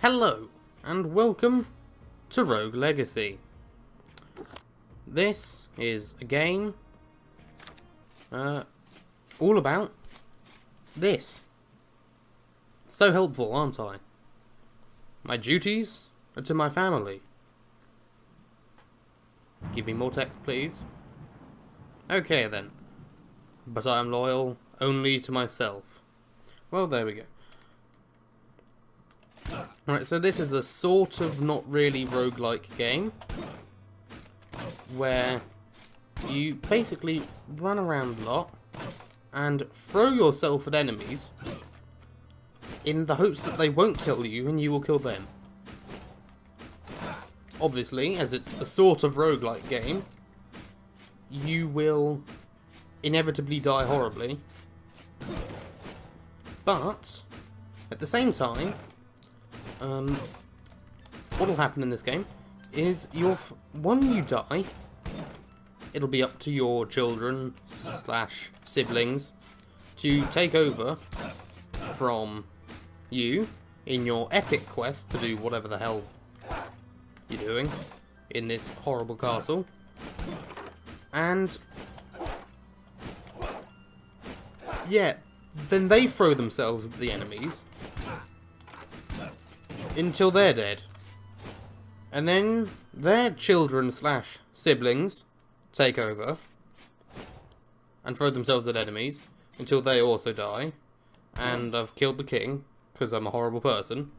Hello, and welcome to Rogue Legacy. This is a game all about this. So helpful, aren't I? My duties are to my family. Give me more text, please. Okay then. But I am loyal only to myself. Well, there we go. Alright, so this is a sort of not really roguelike game where you basically run around a lot and throw yourself at enemies in the hopes that they won't kill you and you will kill them. Obviously, as it's a sort of roguelike game, you will inevitably die horribly, but at the same time, what will happen in this game is when you die, it'll be up to your children / siblings to take over from you in your epic quest to do whatever the hell you're doing in this horrible castle. And yeah, then they throw themselves at the enemies until they're dead. And then their children / siblings take over and throw themselves at enemies until they also die. And I've killed the king because I'm a horrible person.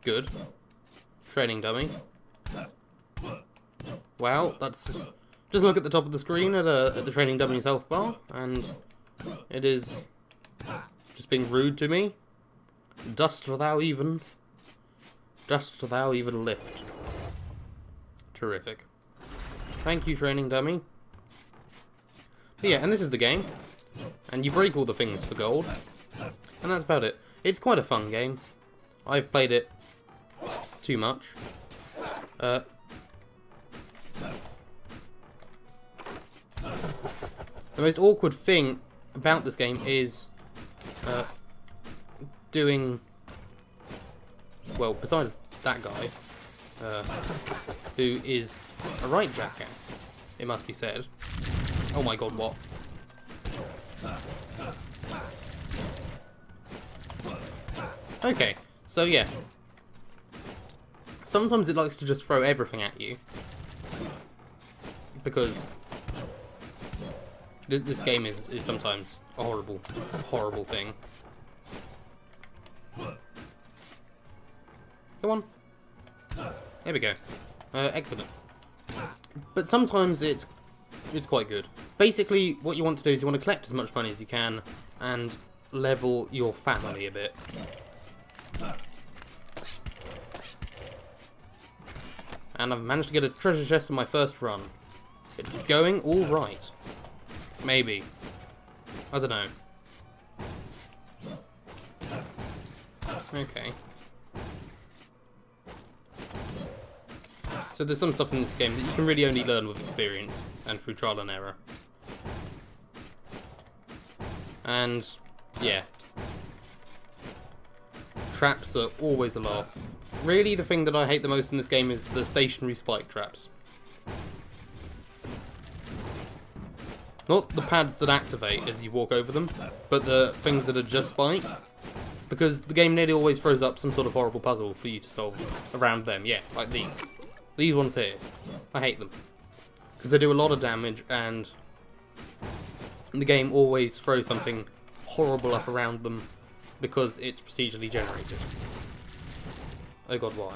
Good. Training dummy. Well, that's... Just look at the top of the screen at the training dummy health bar, and it is just being rude to me. Dost thou even lift? Terrific. Thank you, training dummy. But yeah, and this is the game, and you break all the things for gold, and that's about it. It's quite a fun game. I've played it too much. The most awkward thing about this game is doing, well, besides that guy, who is a right jackass, it must be said. Oh my god, what? Okay, so yeah. Sometimes it likes to just throw everything at you, because this game is sometimes a horrible thing. Come on. There we go. Excellent. But sometimes it's quite good. Basically, what you want to do is you want to collect as much money as you can and level your family a bit. And I've managed to get a treasure chest on my first run. It's going all right. Maybe. I don't know. Okay. So there's some stuff in this game that you can really only learn with experience and through trial and error. And yeah. Traps are always a laugh. Really, the thing that I hate the most in this game is the stationary spike traps. Not the pads that activate as you walk over them, but the things that are just spikes. Because the game nearly always throws up some sort of horrible puzzle for you to solve around them. Yeah, like these. These ones here. I hate them. Because they do a lot of damage, and the game always throws something horrible up around them because it's procedurally generated. Oh god, why?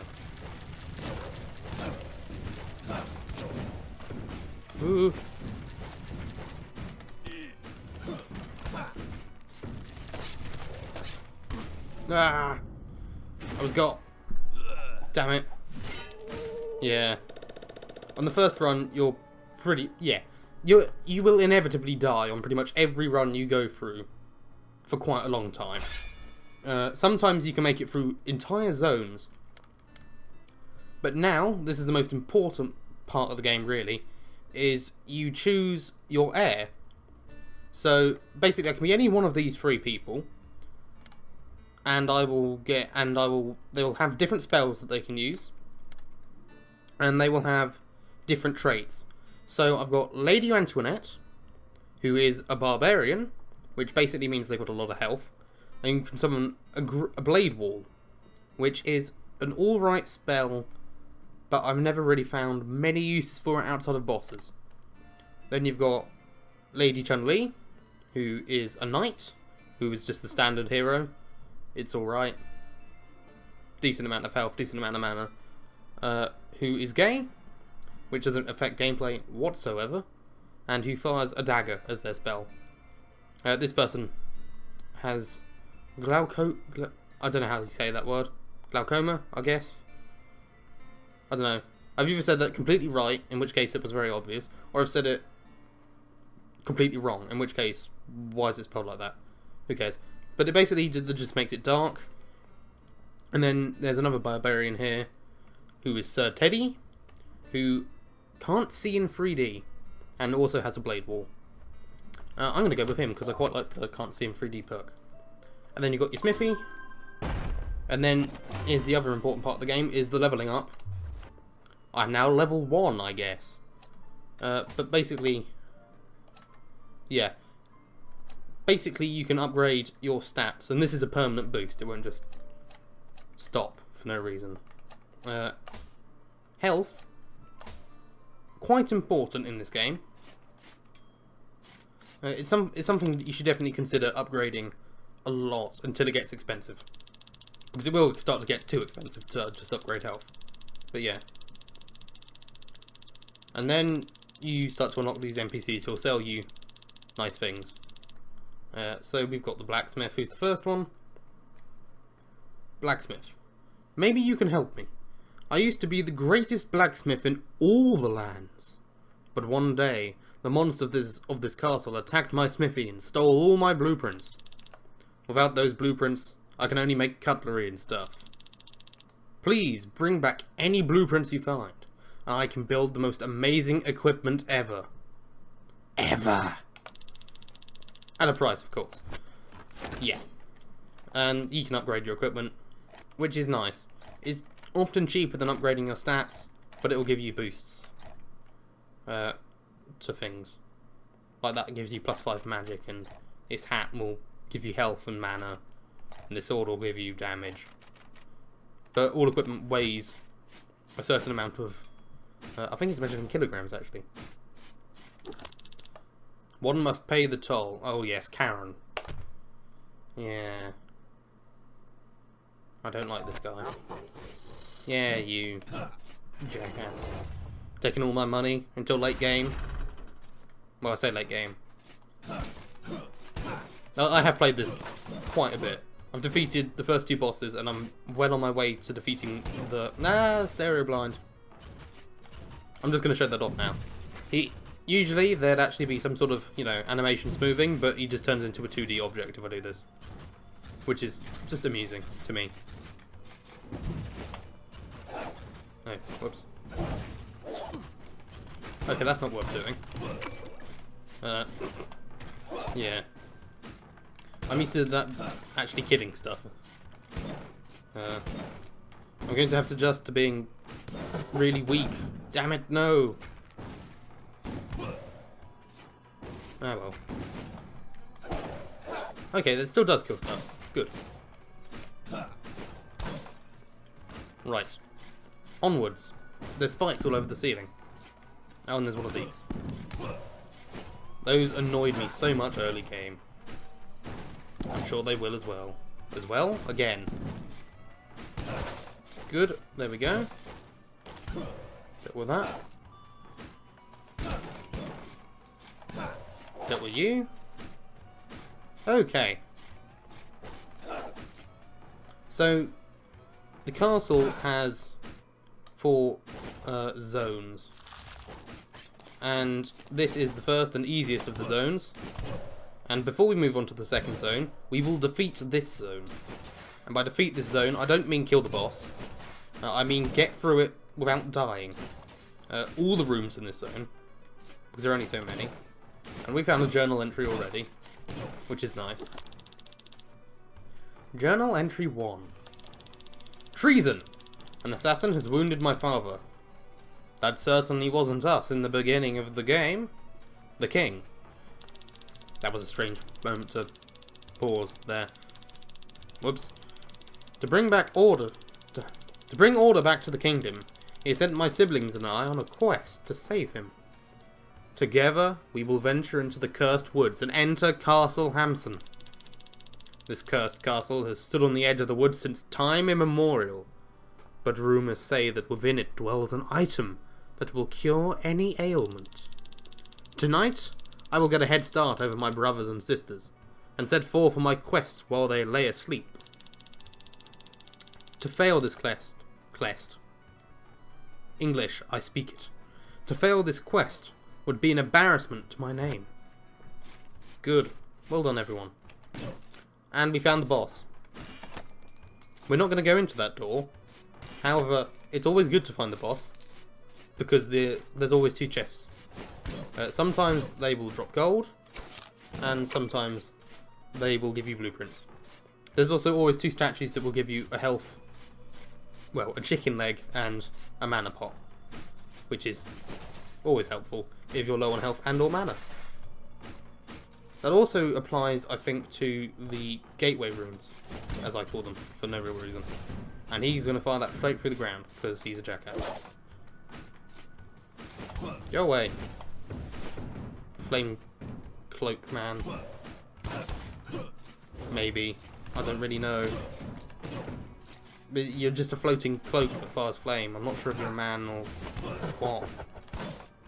Ooh. Ah! I was got. Damn it. Yeah. On the first run, you're pretty... Yeah. You will inevitably die on pretty much every run you go through for quite a long time. Sometimes you can make it through entire zones. But now, this is the most important part of the game, really, is you choose your heir. So, basically, I can be any one of these three people, and they will have different spells that they can use, and they will have different traits. So I've got Lady Antoinette, who is a barbarian, which basically means they've got a lot of health, and you can summon a blade wall, which is an alright spell, but I've never really found many uses for it outside of bosses. Then you've got Lady Chun-Li, who is a knight, who is just the standard hero. It's alright. Decent amount of health, decent amount of mana. Who is gay, which doesn't affect gameplay whatsoever, and who fires a dagger as their spell. This person has I don't know how to say that word. Glaucoma, I guess. I don't know. I've either said that completely right, in which case it was very obvious, or I've said it completely wrong, in which case, why is it spelled like that? Who cares? But it basically just makes it dark. And then there's another barbarian here, who is Sir Teddy, who can't see in 3D, and also has a blade wall. I'm going to go with him, because I quite like the can't see in 3D perk. And then you've got your Smithy. And then, here's the other important part of the game, is the leveling up. I'm now level 1, I guess. But basically, yeah. Basically, you can upgrade your stats, and this is a permanent boost. It won't just stop for no reason. Health, quite important in this game. It's something that you should definitely consider upgrading a lot until it gets expensive. Because it will start to get too expensive to just upgrade health. But yeah. And then you start to unlock these NPCs who will sell you nice things. So we've got the blacksmith, who's the first one. Blacksmith. Maybe you can help me. I used to be the greatest blacksmith in all the lands. But one day, the monster of this castle attacked my smithy and stole all my blueprints. Without those blueprints, I can only make cutlery and stuff. Please bring back any blueprints you find, and I can build the most amazing equipment ever. Ever! At a price, of course. Yeah. And you can upgrade your equipment, which is nice. It's often cheaper than upgrading your stats, but it will give you boosts to things. Like that gives you +5 magic, and this hat will give you health and mana, and this sword will give you damage. But all equipment weighs a certain amount of... I think it's measured in kilograms, actually. One must pay the toll. Oh yes, Karen. Yeah. I don't like this guy. Yeah, you jackass. Taking all my money until late game. Well, I say late game. I have played this quite a bit. I've defeated the first 2 bosses, and I'm well on my way to defeating the... stereo blind. I'm just going to show that off now. Usually, there'd actually be some sort of, animation smoothing, but he just turns into a 2D object if I do this. Which is just amusing to me. Oh, whoops. Okay, that's not worth doing. Yeah. I'm used to that actually killing stuff. I'm going to have to adjust to being really weak. Damn it, no! Oh well. Okay, that still does kill stuff. Good. Right. Onwards. There's spikes all over the ceiling. Oh, and there's one of these. Those annoyed me so much early game. I'm sure they will as well. As well? Again. Good. There we go. Dealt with that. Dealt with you. Okay. So, the castle has 4 zones. And this is the first and easiest of the zones. And before we move on to the second zone, we will defeat this zone. And by defeat this zone, I don't mean kill the boss. I mean get through it without dying. All the rooms in this zone, because there are only so many. And we found a journal entry already, which is nice. Journal entry 1. Treason! An assassin has wounded my father. That certainly wasn't us in the beginning of the game. The king. That was a strange moment to pause there. Whoops. To bring order back to the kingdom, he sent my siblings and I on a quest to save him. Together, we will venture into the cursed woods and enter Castle Hamson. This cursed castle has stood on the edge of the woods since time immemorial, but rumors say that within it dwells an item that will cure any ailment. Tonight, I will get a head start over my brothers and sisters, and set forth on my quest while they lay asleep. To fail this quest. English, I speak it. To fail this quest would be an embarrassment to my name. Good. Well done, everyone. And we found the boss. We're not going to go into that door. However, it's always good to find the boss, because there's always two chests. Sometimes they will drop gold, and sometimes they will give you blueprints. There's also always two statues that will give you a health, well, a chicken leg and a mana pot, which is always helpful if you're low on health and or mana. That also applies, I think, to the gateway rooms, as I call them, for no real reason. And he's going to fire that straight through the ground, because he's a jackass. Go away. Flame cloak man. Maybe. I don't really know. But you're just a floating cloak that fires flame. I'm not sure if you're a man or what.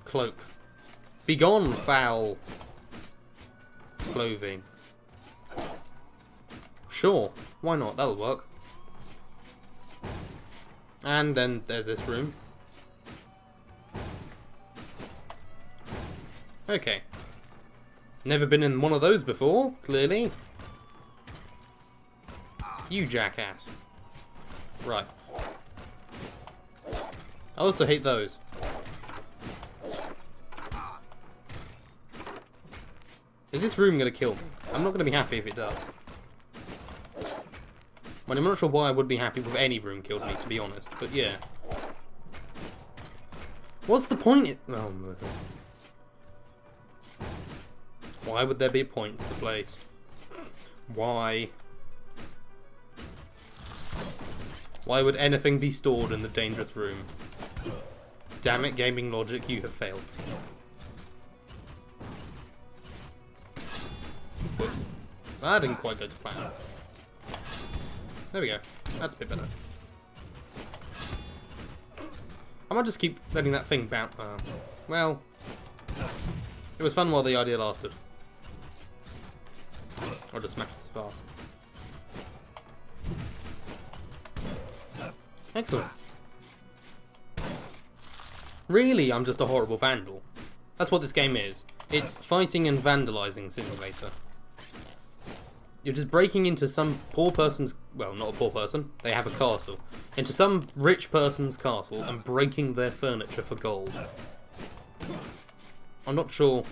Cloak. Begone, foul clothing. Sure, why not? That'll work. And then there's this room. Okay. Never been in one of those before, clearly. You jackass. Right. I also hate those. Is this room going to kill me? I'm not going to be happy if it does. Well, I'm not sure why I would be happy with any room killed me, to be honest. But yeah. What's the point? Oh, why would there be a point to the place? Why? Why would anything be stored in the dangerous room? Damn it, gaming logic, you have failed. Whoops. That didn't quite go to plan. There we go. That's a bit better. I might just keep letting that thing bounce. Well, it was fun while the idea lasted. I'll just smash this fast. Excellent. Really, I'm just a horrible vandal. That's what this game is. It's fighting and vandalizing simulator. You're just breaking into some poor person's... Well, not a poor person. They have a castle. Into some rich person's castle and breaking their furniture for gold. I'm not sure...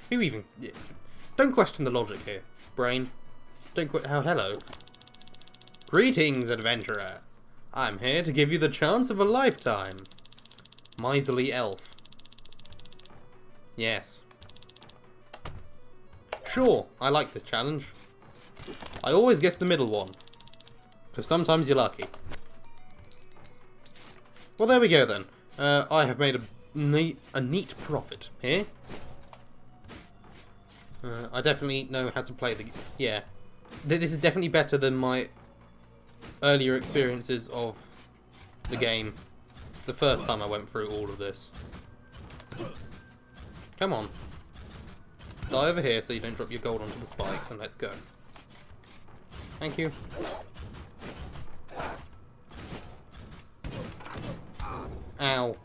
Who even... Don't question the logic here, brain. Don't oh, hello. Greetings, adventurer. I'm here to give you the chance of a lifetime. Miserly elf. Yes. Sure, I like this challenge. I always guess the middle one, because sometimes you're lucky. Well, there we go then. I have made a neat profit here. I definitely know how to play the... Yeah. This is definitely better than my earlier experiences of the game. The first time I went through all of this. Come on. Die over here so you don't drop your gold onto the spikes, and let's go. Thank you. Ow.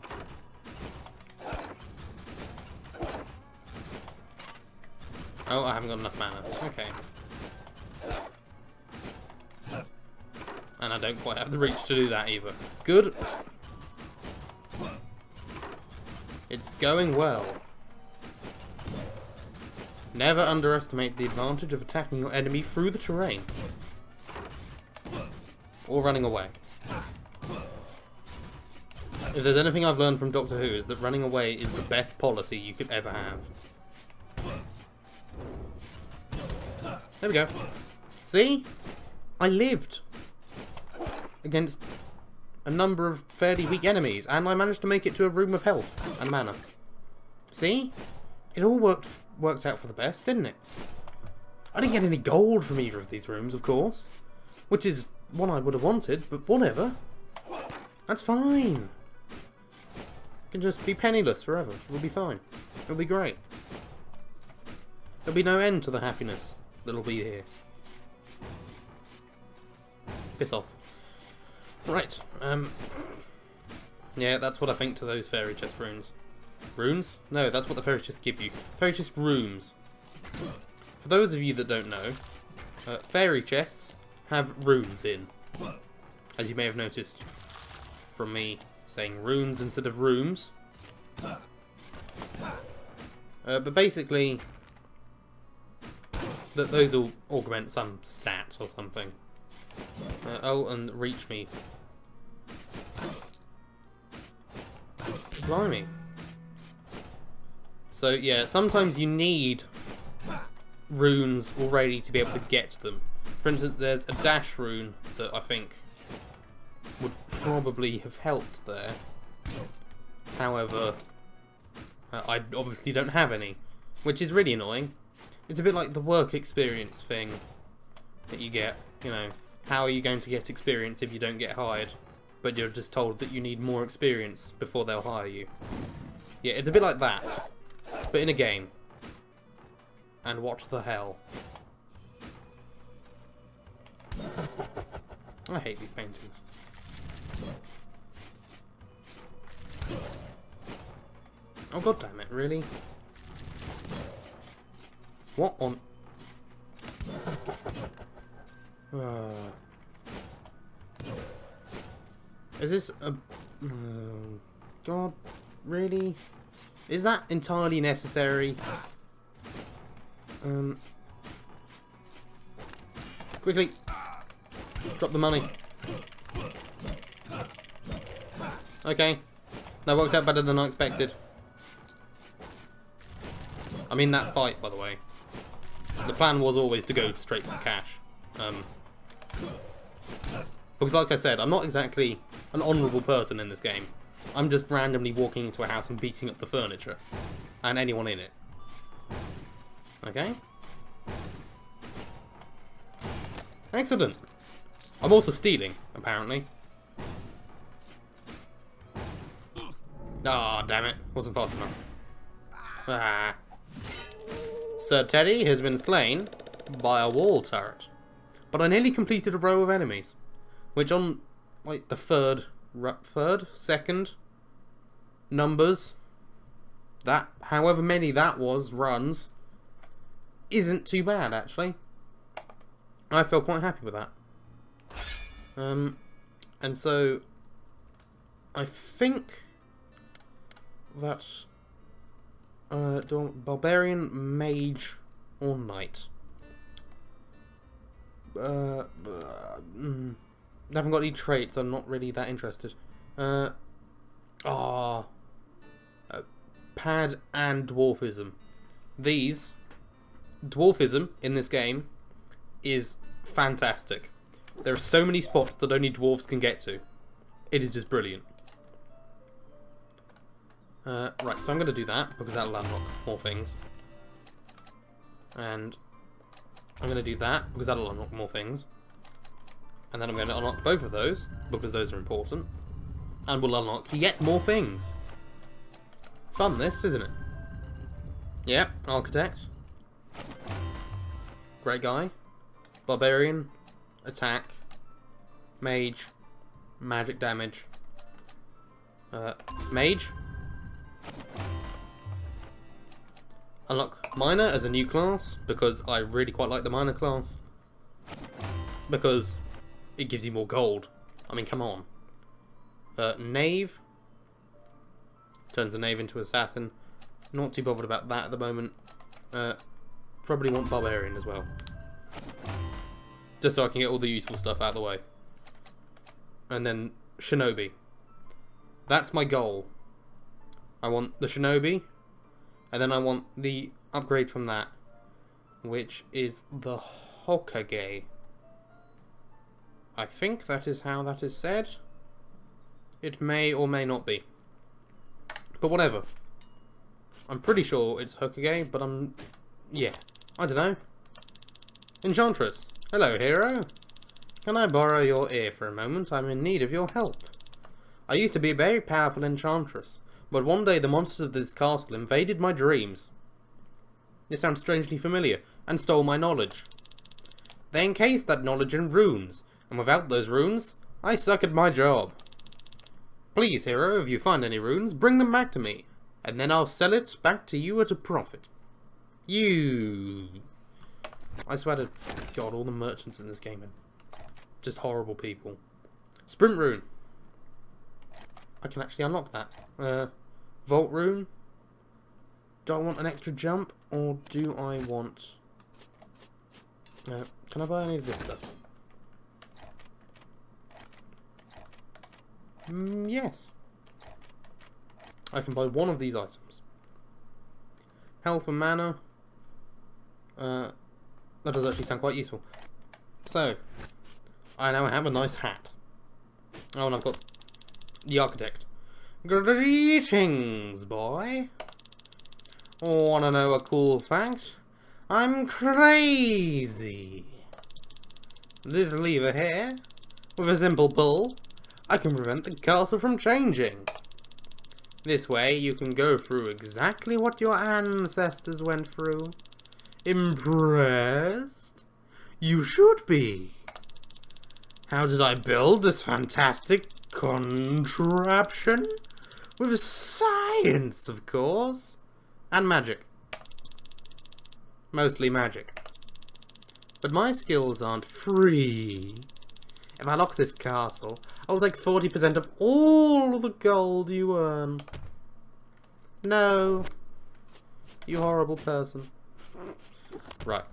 Oh, I haven't got enough mana. Okay. And I don't quite have the reach to do that either. Good. It's going well. Never underestimate the advantage of attacking your enemy through the terrain. Or running away. If there's anything I've learned from Doctor Who, is that running away is the best policy you could ever have. There we go. See? I lived against a number of fairly weak enemies, and I managed to make it to a room of health and mana. See? It all worked out for the best, didn't it? I didn't get any gold from either of these rooms, of course, which is one I would have wanted, but whatever. That's fine. Can just be penniless forever. We'll be fine. It'll be great. There'll be no end to the happiness that'll be here. Piss off. Right. Yeah, that's what I think to those fairy chest runes. Runes? No, that's what the fairy chests give you. Fairy chest rooms. For those of you that don't know, fairy chests have runes in. As you may have noticed from me saying runes instead of rooms. But basically, those will augment some stat or something. Oh, and reach me. Blimey. So yeah, sometimes you need runes already to be able to get them. For instance, there's a dash rune that I think would probably have helped there. However, I obviously don't have any, which is really annoying. It's a bit like the work experience thing that you get, you know. How are you going to get experience if you don't get hired? But you're just told that you need more experience before they'll hire you. Yeah, it's a bit like that, but in a game. And what the hell? I hate these paintings. Oh god damn it, really? What on... Is this a... God, really? Is that entirely necessary? Quickly! Drop the money. Okay. That worked out better than I expected. I mean that fight, by the way. The plan was always to go straight for the cash. Because like I said, I'm not exactly an honourable person in this game. I'm just randomly walking into a house and beating up the furniture. And anyone in it. Okay? Excellent. I'm also stealing, apparently. Ah, damn it. Wasn't fast enough. Ah. Sir Teddy has been slain by a wall turret. But I nearly completed a row of enemies. Which on, like, the second numbers, that, however many that was, runs, isn't too bad, actually. I feel quite happy with that. And so, I think that barbarian, mage, or knight. I haven't got any traits. I'm not really that interested. Pad and dwarfism. These dwarfism in this game is fantastic. There are so many spots that only dwarves can get to. It is just brilliant. Right, so I'm going to do that because that'll unlock more things. And I'm going to do that because that'll unlock more things. And then I'm going to unlock both of those because those are important. And we'll unlock yet more things. Fun this, isn't it? Yep, architect. Great guy. Barbarian. Attack. Mage. Magic damage. Mage. Unlock Miner as a new class, because I really quite like the Miner class. Because it gives you more gold. I mean, come on. Knave. Turns the Knave into Assassin. Not too bothered about that at the moment. probably want barbarian as well. Just so I can get all the useful stuff out of the way. And then shinobi. That's my goal. I want the shinobi, and then I want the upgrade from that, which is the Hokage. I think that is how that is said. It may or may not be. But whatever. I'm pretty sure it's Hokage, but yeah. I don't know. Enchantress. Hello, hero. Can I borrow your ear for a moment? I'm in need of your help. I used to be a very powerful enchantress, but one day the monsters of this castle invaded my dreams. This sounds strangely familiar, and stole my knowledge. They encased that knowledge in runes, and without those runes, I suck at my job. Please, hero, if you find any runes, bring them back to me, and then I'll sell it back to you at a profit. I swear to God, all the merchants in this game are just horrible people. Sprint rune. I can actually unlock that. Vault rune. Do I want an extra jump, or do I want... can I buy any of this stuff? Yes. I can buy one of these items. Health and mana. That does actually sound quite useful. So, I now have a nice hat. Oh, and I've got the architect. Greetings, boy. Wanna know a cool fact? I'm crazy. This lever here, with a simple pull, I can prevent the castle from changing. This way you can go through exactly what your ancestors went through. Impressed? You should be. How did I build this fantastic contraption? With science, of course. And magic. Mostly magic. But my skills aren't free. If I lock this castle, I'll take 40% of all the gold you earn. No. You horrible person. Right.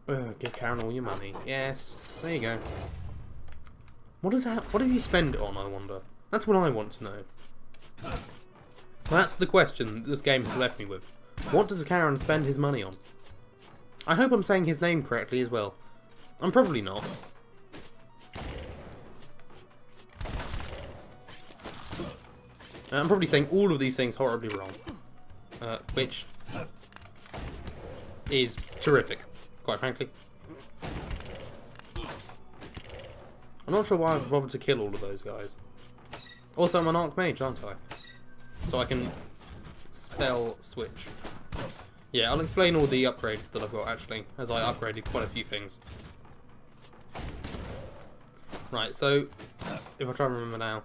Give Karen all your money. Yes. There you go. What does he spend it on, I wonder? That's what I want to know. That's the question this game has left me with. What does Karen spend his money on? I hope I'm saying his name correctly as well. I'm probably not. I'm probably saying all of these things horribly wrong. Which is terrific, quite frankly. I'm not sure why I've bothered to kill all of those guys. Also, I'm an archmage, aren't I? So I can spell switch. Yeah, I'll explain all the upgrades that I've got, actually, as I upgraded quite a few things. Right, so, if I try and remember now.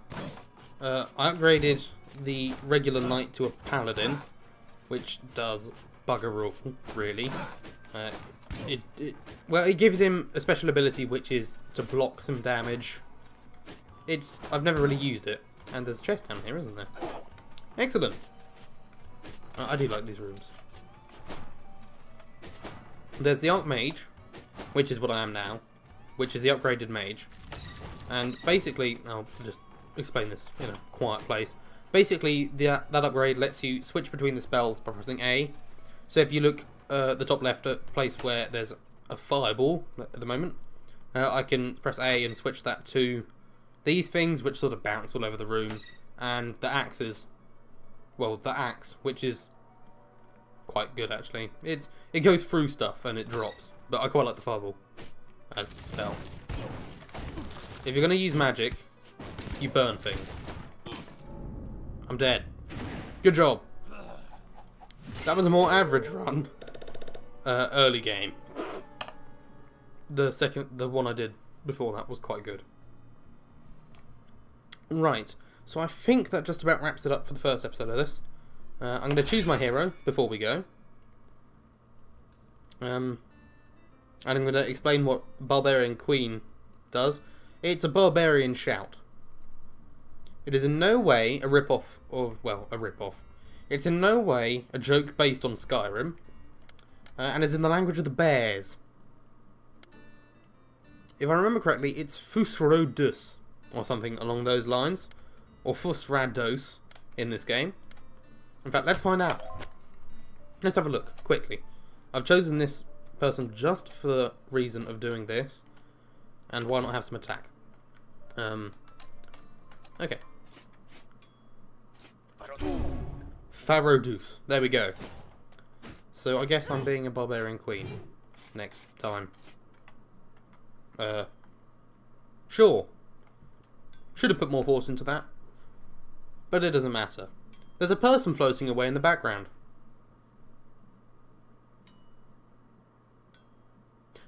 I upgraded the regular knight to a paladin, which does bugger all, really. Well, it gives him a special ability which is to block some damage. I've never really used it, and there's a chest down here, isn't there? Excellent. I do like these rooms. There's the Archmage, which is what I am now, which is the upgraded mage, and basically, I'll just explain this in a quiet place. Basically, that upgrade lets you switch between the spells by pressing A. So if you look at the top left place where there's a fireball at the moment, I can press A and switch that to these things which sort of bounce all over the room, and the axes. Well, the axe, which is quite good actually. It goes through stuff and it drops, but I quite like the fireball as a spell. If you're going to use magic, you burn things. I'm dead. Good job. That was a more average run. Early game. The one I did before that was quite good. Right, so I think that just about wraps it up for the first episode of this. I'm going to choose my hero before we go. And I'm going to explain what Barbarian Queen does. It's a barbarian shout. It is in no way a rip-off of, well, a rip-off. It's in no way a joke based on Skyrim. and is in the language of the bears. If I remember correctly, it's Fusrodus, or something along those lines, or Fusrados in this game. In fact, let's find out. Let's have a look, quickly. I've chosen this person just for the reason of doing this, and why not have some attack? Okay. Farodus. There we go. So I guess I'm being a barbarian queen next time. Sure. Should have put more force into that. But it doesn't matter. There's a person floating away in the background.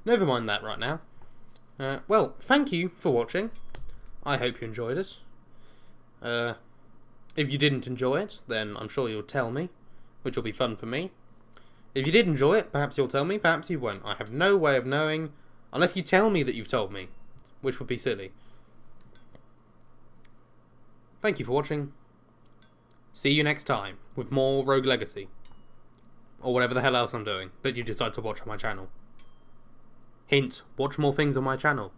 Never mind that right now. Well, thank you for watching. I hope you enjoyed it. If you didn't enjoy it, then I'm sure you'll tell me, which will be fun for me. If you did enjoy it, perhaps you'll tell me, perhaps you won't. I have no way of knowing, unless you tell me that you've told me, which would be silly. Thank you for watching. See you next time, with more Rogue Legacy. Or whatever the hell else I'm doing, that you decide to watch on my channel. Hint, watch more things on my channel.